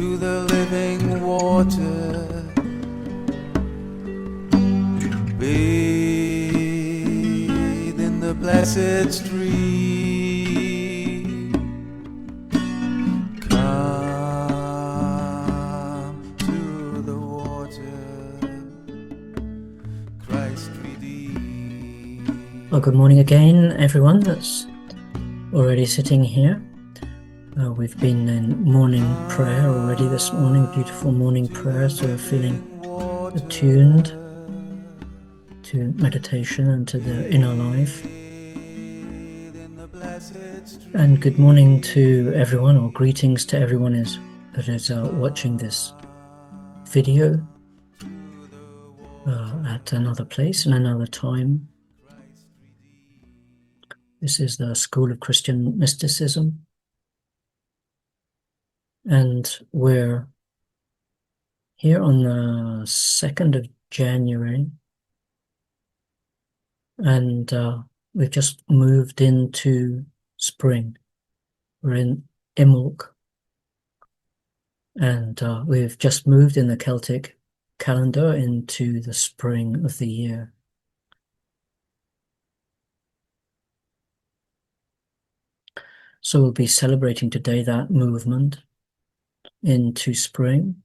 to the living water. Bathe in the blessed stream. Come to the water. Christ redeemed. Well, good morning again, everyone that's already sitting here. We've been in morning prayer already this morning, beautiful morning prayer, so we're feeling attuned to meditation and to the inner life. And good morning to everyone, or greetings to everyone that is watching this video at another place and another time. This is the School of Christian Mysticism. And we're here on the 2nd of January, and we've just moved into spring. We're in Imulk, and we've just moved in the Celtic calendar into the spring of the year. So we'll be celebrating today that movement into spring,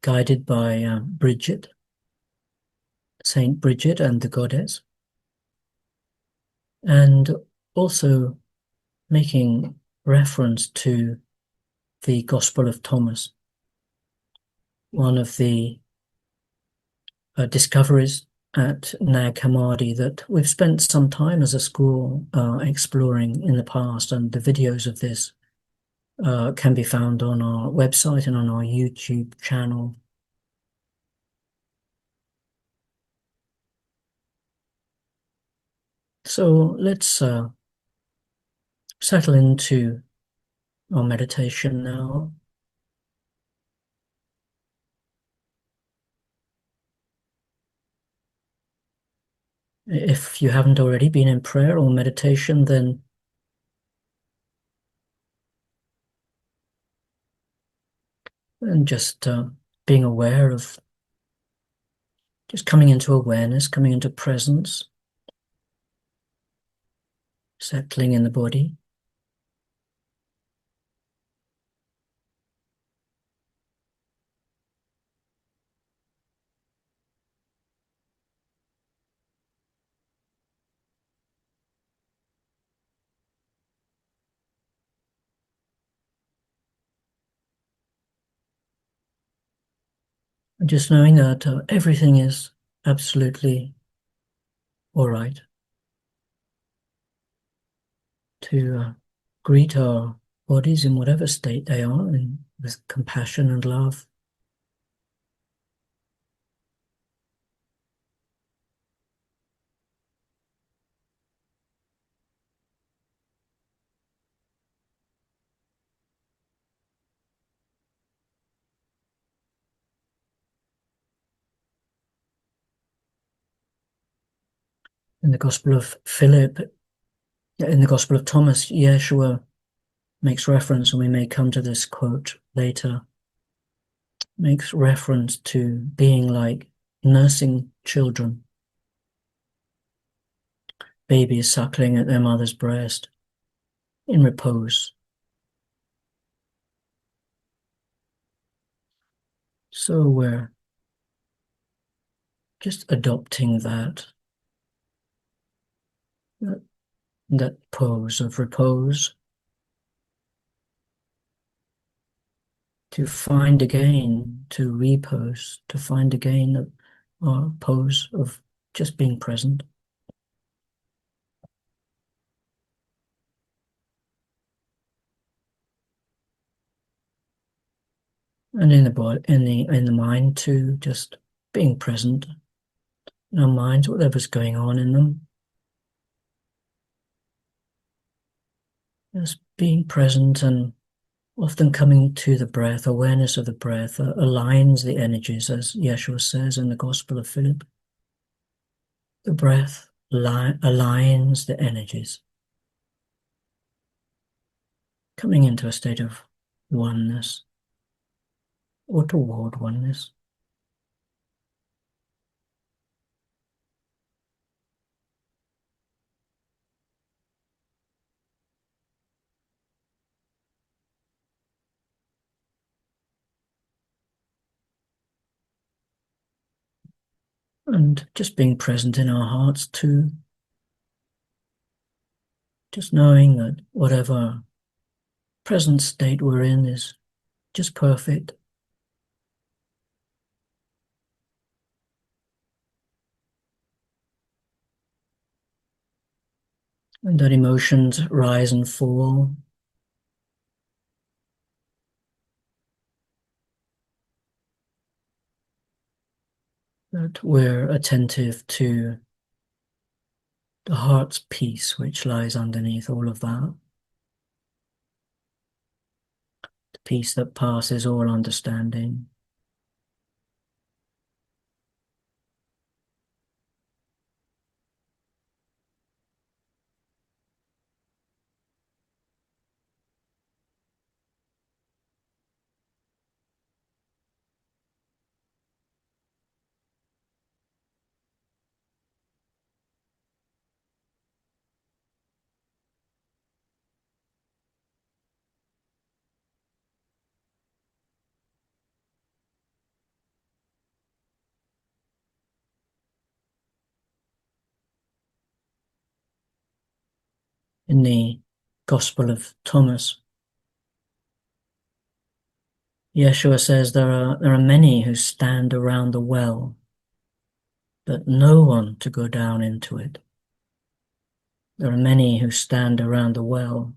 guided by Bridget, Saint Bridget and the Goddess, and also making reference to the Gospel of Thomas, one of the discoveries at Nah Hammadi that we've spent some time as a school exploring in the past, and the videos of this can be found on our website and on our YouTube channel. So let's settle into our meditation now. If you haven't already been in prayer or meditation, then just being aware of, just coming into awareness, coming into presence, settling in the body. And just knowing that everything is absolutely all right. To greet our bodies in whatever state they are, and with compassion and love. In the Gospel of Thomas, Yeshua makes reference, and we may come to this quote later, makes reference to being like nursing children, babies suckling at their mother's breast in repose. So we're just adopting that pose of repose, to find again, to repose, to find again our pose of just being present. And in the body, in the mind too, just being present in our minds, whatever's going on in them. Just being present, and often coming to the breath. Awareness of the breath aligns the energies, as Yeshua says in the Gospel of Philip. The breath aligns the energies. coming into a state of oneness or toward oneness. And just being present in our hearts too. Just knowing that whatever present state we're in is just perfect. And that emotions rise and fall. That we're attentive to the heart's peace which lies underneath all of that. The peace that passes all understanding. In the Gospel of Thomas, Yeshua says there are many who stand around the well, but no one to go down into it. There are many who stand around the well,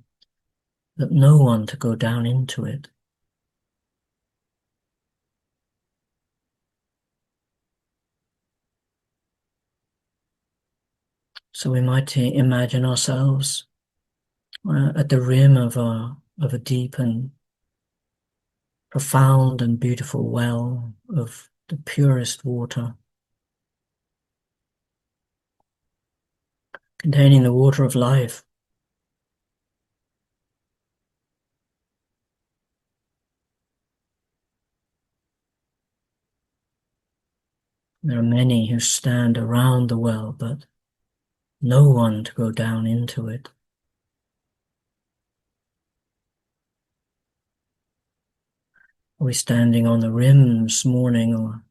but no one to go down into it. So we might imagine ourselves at the rim of a deep and profound and beautiful well of the purest water, containing the water of life. There are many who stand around the well, but no one to go down into it. Are we standing on the rim this morning,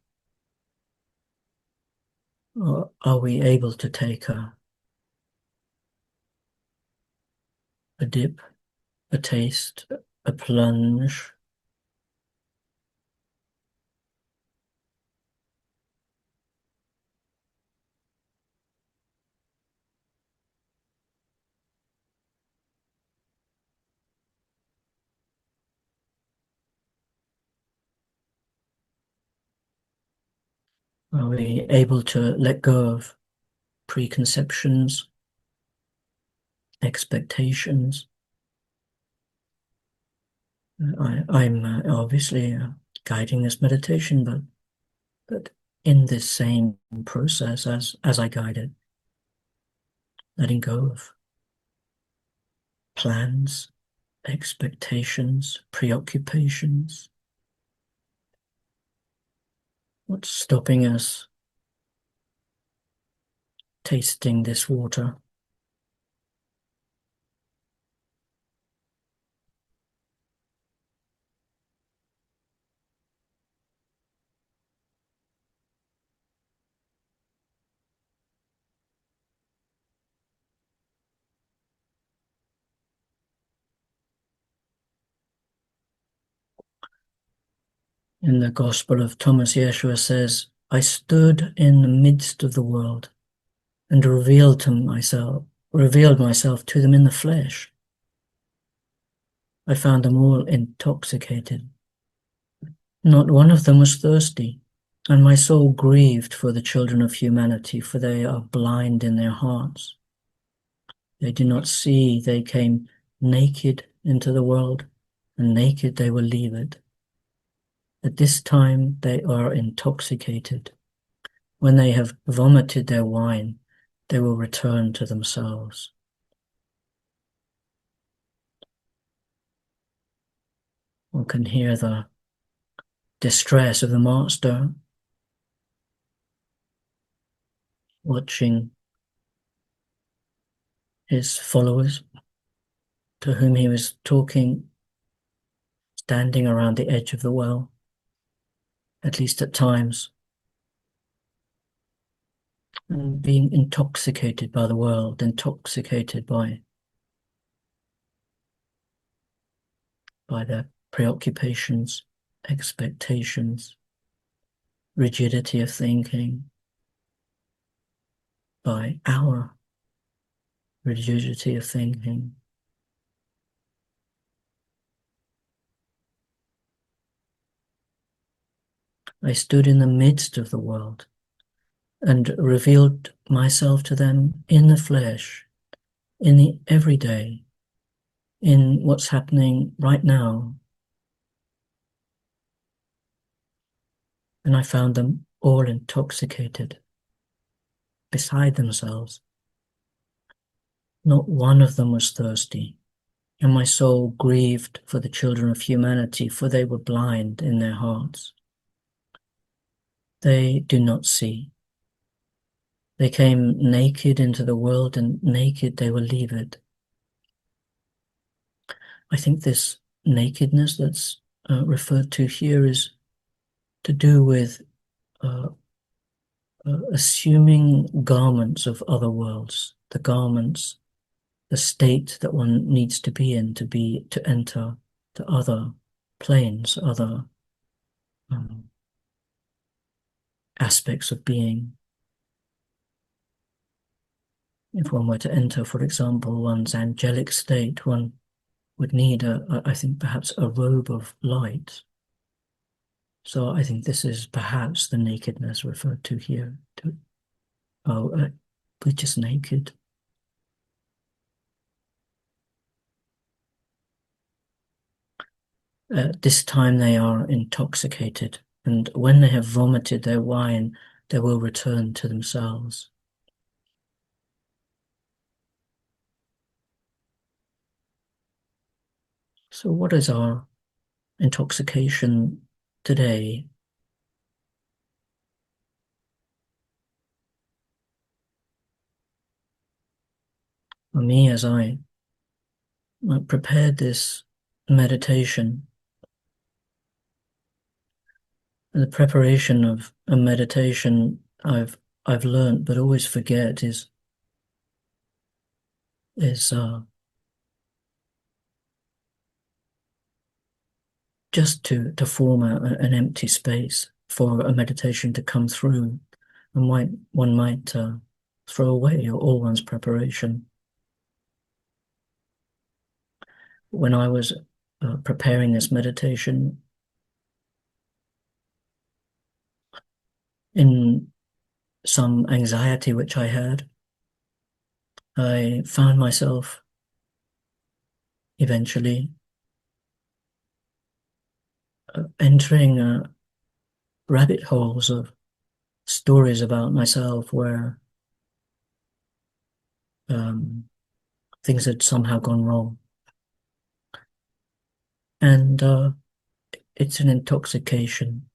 or are we able to take a dip, a taste, a plunge? Are we able to let go of preconceptions, expectations? I'm obviously guiding this meditation, but in this same process as I guide it, letting go of plans, expectations, preoccupations. What's stopping us tasting this water? In the Gospel of Thomas, Yeshua says, I stood in the midst of the world and revealed myself to them in the flesh. I found them all intoxicated. Not one of them was thirsty, and my soul grieved for the children of humanity, for they are blind in their hearts. They do not see they came naked into the world, and naked they will leave it. At this time they are intoxicated. When they have vomited their wine, they will return to themselves. One can hear the distress of the master watching his followers to whom he was talking, standing around the edge of the well, at least at times, and being intoxicated by the world, intoxicated by their preoccupations, expectations, rigidity of thinking, by our rigidity of thinking. I stood in the midst of the world and revealed myself to them in the flesh, in the everyday, in what's happening right now. And I found them all intoxicated, beside themselves. Not one of them was thirsty, and my soul grieved for the children of humanity, for they were blind in their hearts. They do not see. They came naked into the world, and naked they will leave it. I think this nakedness that's referred to here is to do with uh, assuming garments of other worlds, the garments, the state that one needs to be in to enter to other planes, other aspects of being. If one were to enter, for example, one's angelic state, one would need, I think, perhaps a robe of light. So I think this is perhaps the nakedness referred to here. We're just naked. This time they are intoxicated, and when they have vomited their wine, they will return to themselves. So what is our intoxication today? For me, as I prepared this meditation, the preparation of a meditation I've learned but always forget is just to form an empty space for a meditation to come through, and one might throw away all one's preparation. When I was preparing this meditation, in some anxiety which I had, I found myself eventually entering rabbit holes of stories about myself where things had somehow gone wrong. And it's an intoxication.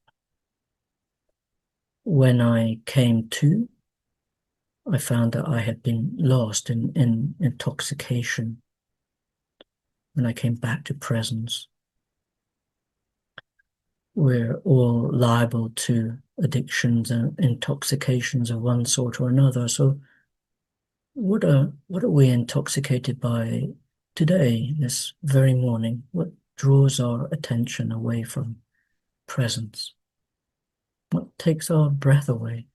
When I came to, I found that I had been lost in intoxication. When I came back to presence, we're all liable to addictions and intoxications of one sort or another. So what are we intoxicated by today, this very morning? What draws our attention away from presence? What takes our breath away?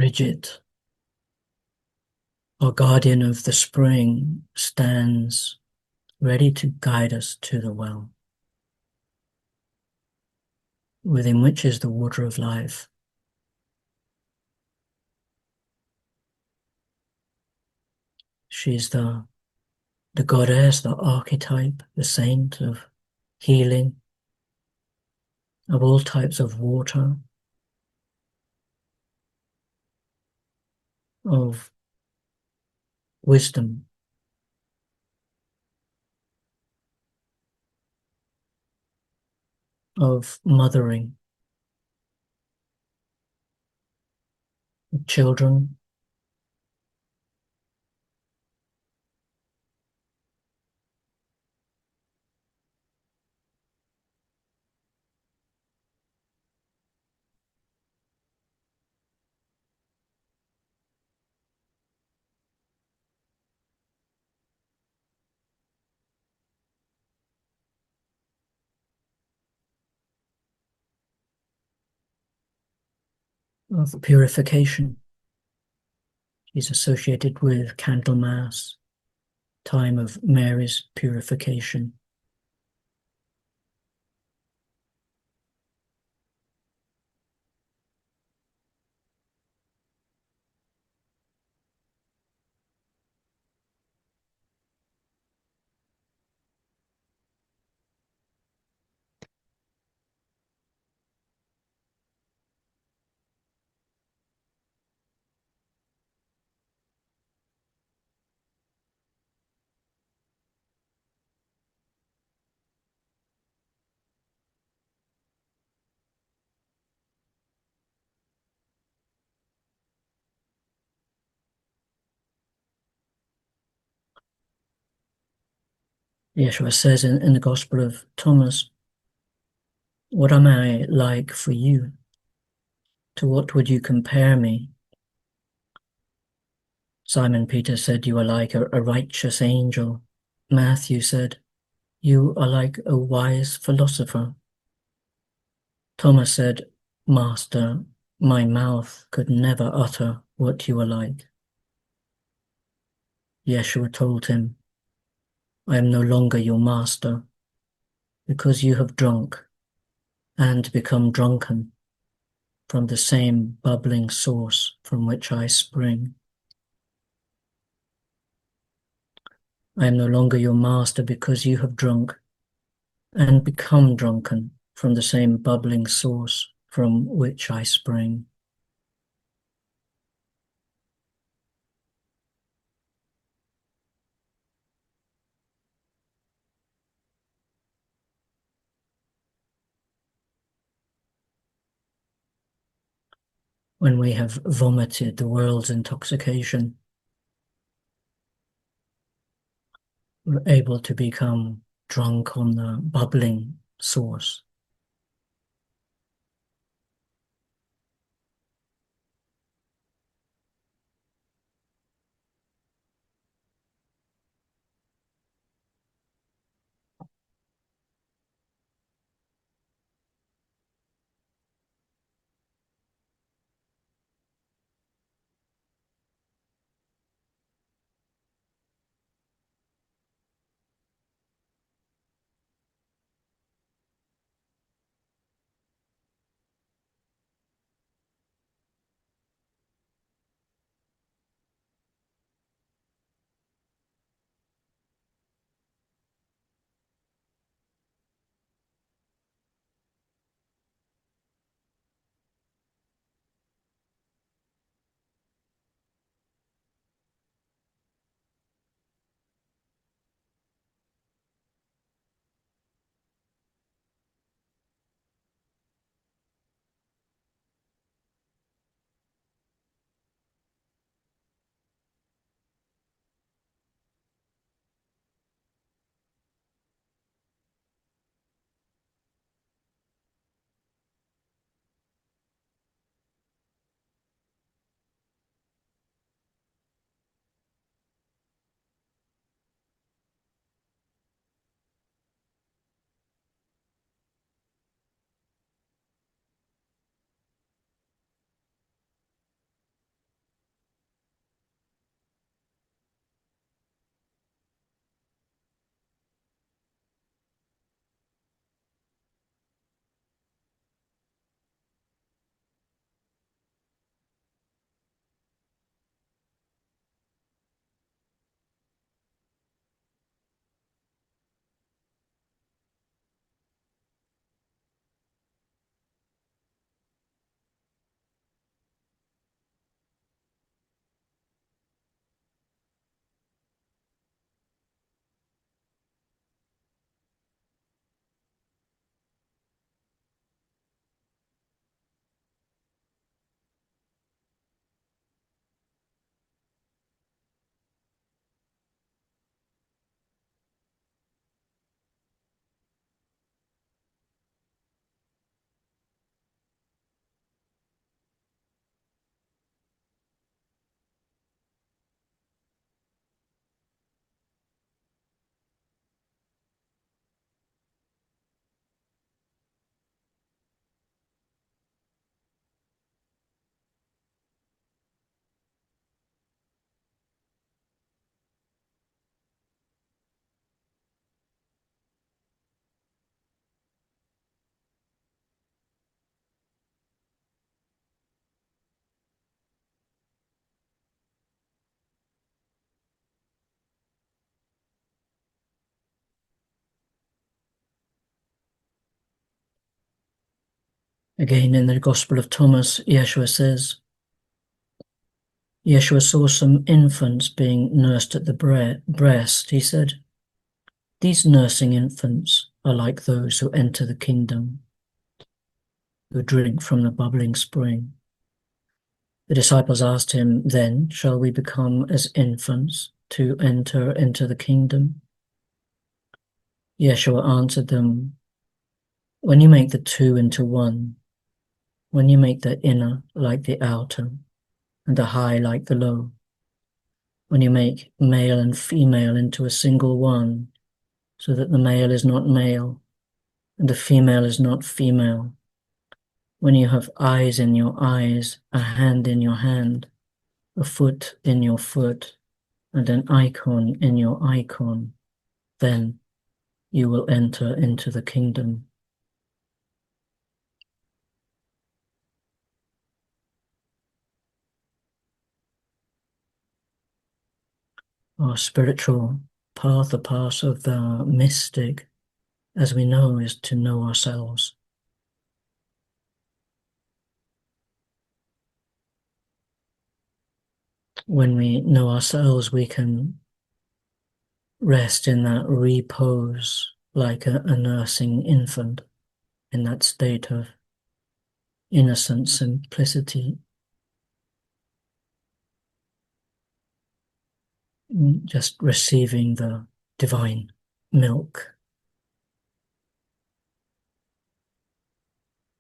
Bridget, our guardian of the spring, stands ready to guide us to the well, within which is the water of life. She is the goddess, the archetype, the saint of healing, of all types of water, of wisdom, of mothering, of children, of purification. She's associated with Candlemas, time of Mary's purification. Yeshua says in the Gospel of Thomas, "What am I like for you? To what would you compare me?" Simon Peter said, "You are like a righteous angel." Matthew said, "You are like a wise philosopher." Thomas said, "Master, my mouth could never utter what you are like." Yeshua told him, "I am no longer your master, because you have drunk and become drunken from the same bubbling source from which I spring. I am no longer your master because you have drunk and become drunken from the same bubbling source from which I spring." When we have vomited the world's intoxication, we're able to become drunk on the bubbling source. Again, in the Gospel of Thomas, Yeshua says, Yeshua saw some infants being nursed at the breast. He said, "These nursing infants are like those who enter the kingdom, who drink from the bubbling spring." The disciples asked him, "Then shall we become as infants to enter into the kingdom?" Yeshua answered them, "When you make the two into one, when you make the inner like the outer, and the high like the low, when you make male and female into a single one, so that the male is not male, and the female is not female, when you have eyes in your eyes, a hand in your hand, a foot in your foot, and an icon in your icon, then you will enter into the kingdom." Our spiritual path, the path of the mystic, as we know, is to know ourselves. When we know ourselves, we can rest in that repose like a nursing infant, in that state of innocent simplicity, just receiving the divine milk,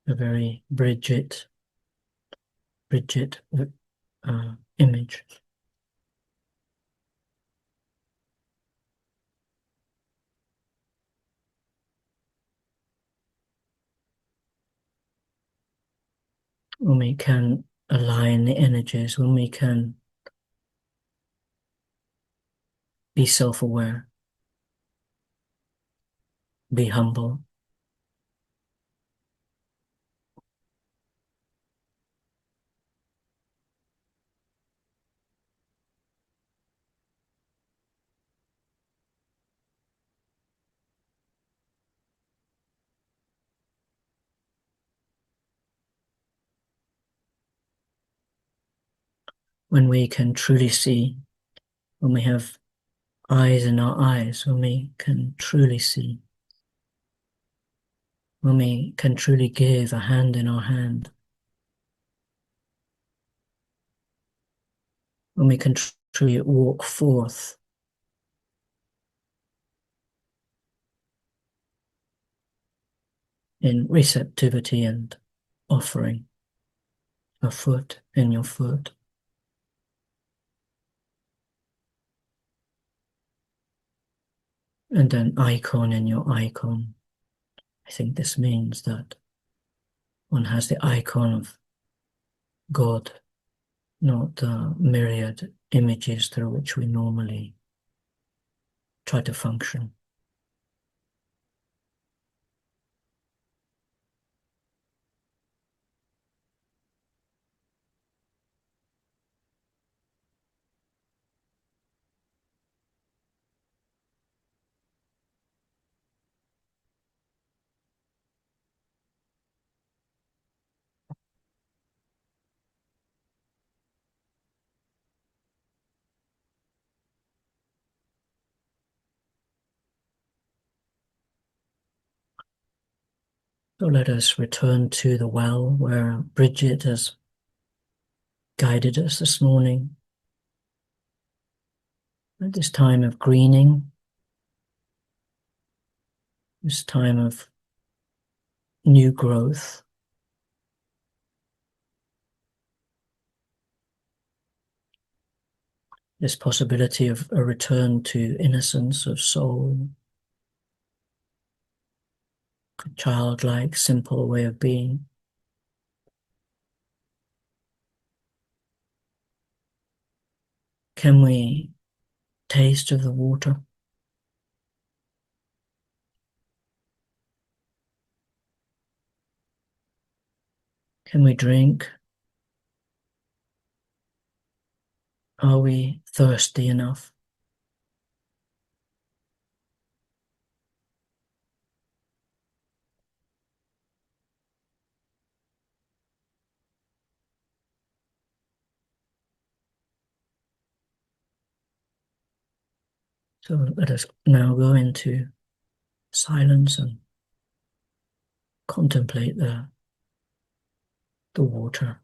a very Bridget image. When we can align the energies, when we can be self-aware, be humble, when we can truly see, when we have eyes in our eyes, when we can truly see, when we can truly give a hand in our hand, when we can truly walk forth in receptivity and offering, a foot in your foot, and an icon in your icon. I think this means that one has the icon of God, not the myriad images through which we normally try to function. So let us return to the well where Bridget has guided us this morning. At this time of greening, this time of new growth, this possibility of a return to innocence of soul, a childlike, simple way of being. Can we taste of the water? Can we drink? Are we thirsty enough? So let us now go into silence and contemplate the water.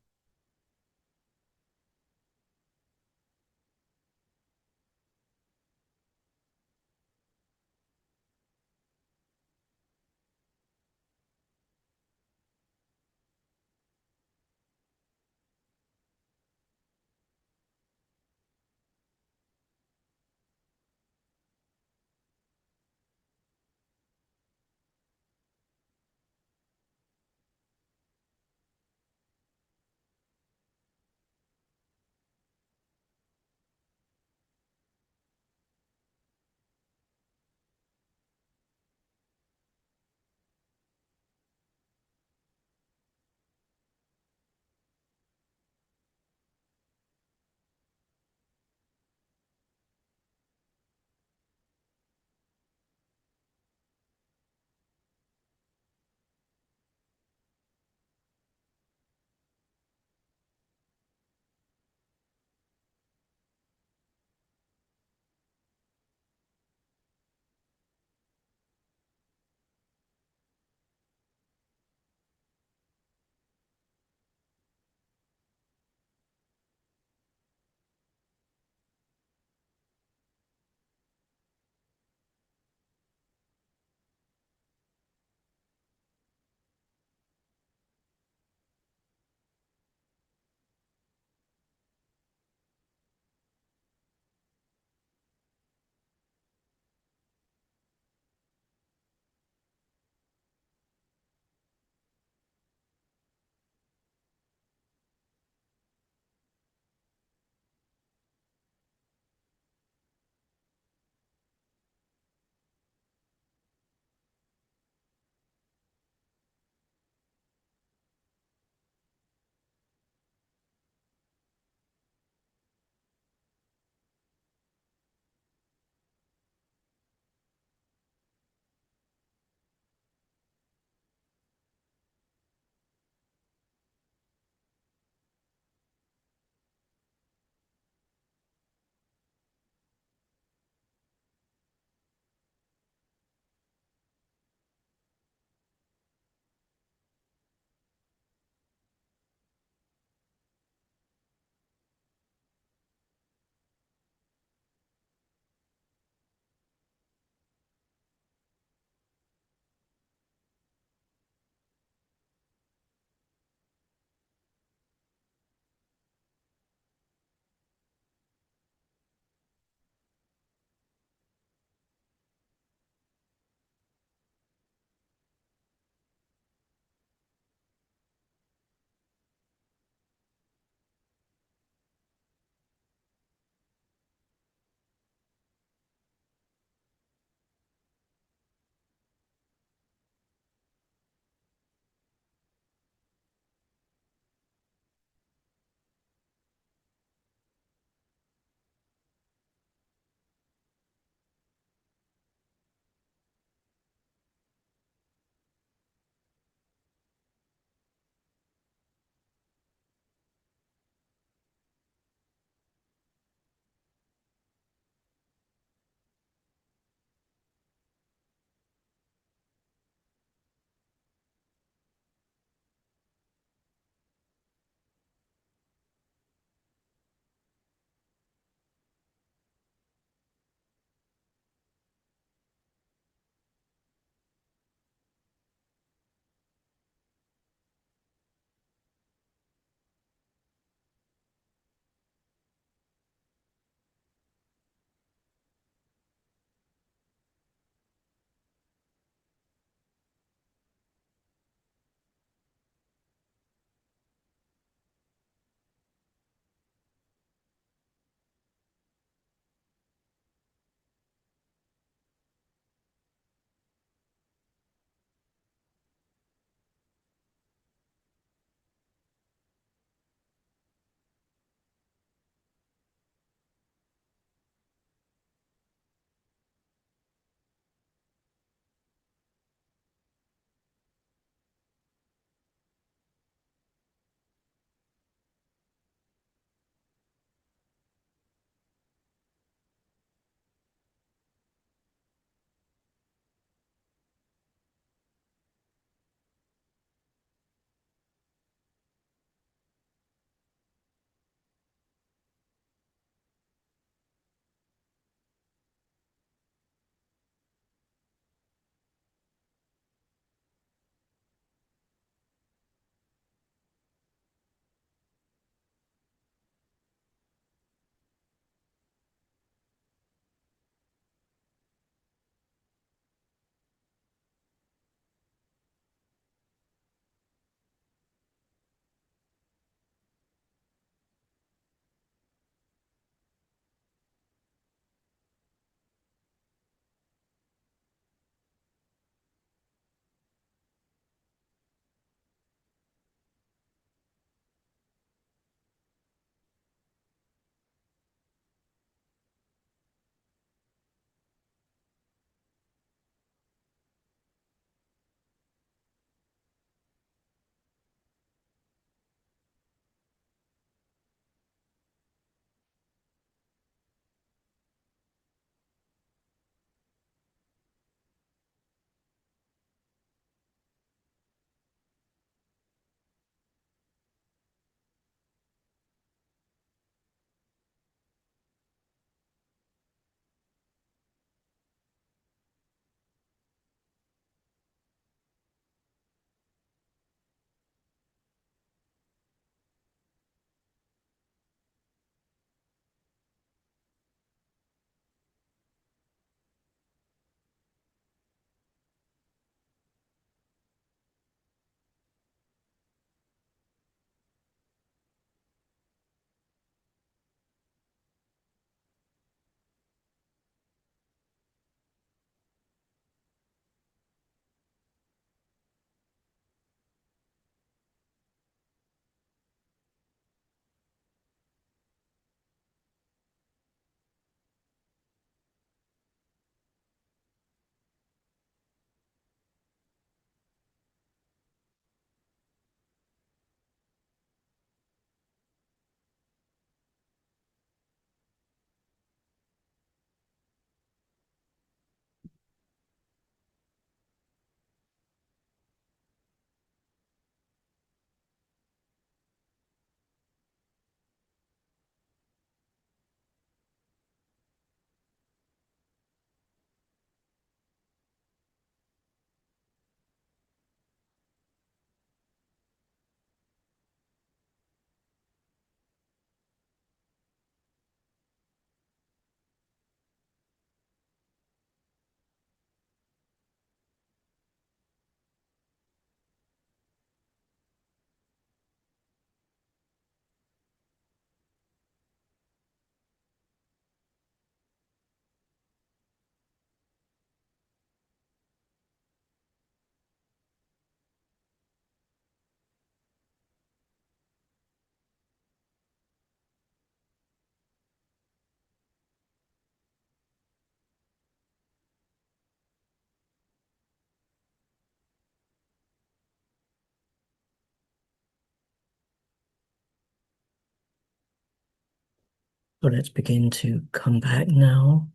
So let's begin to come back now,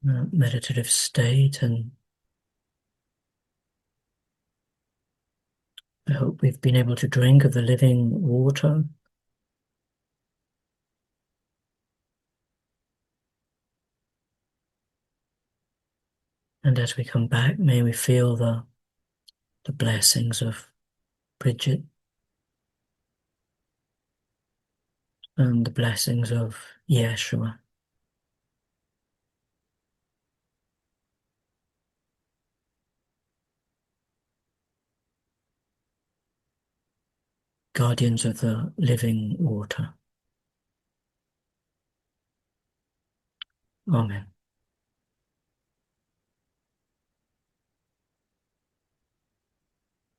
meditative state, and I hope we've been able to drink of the living water. And as we come back, may we feel the blessings of Bridget and the blessings of Yeshua. Guardians of the living water. Amen.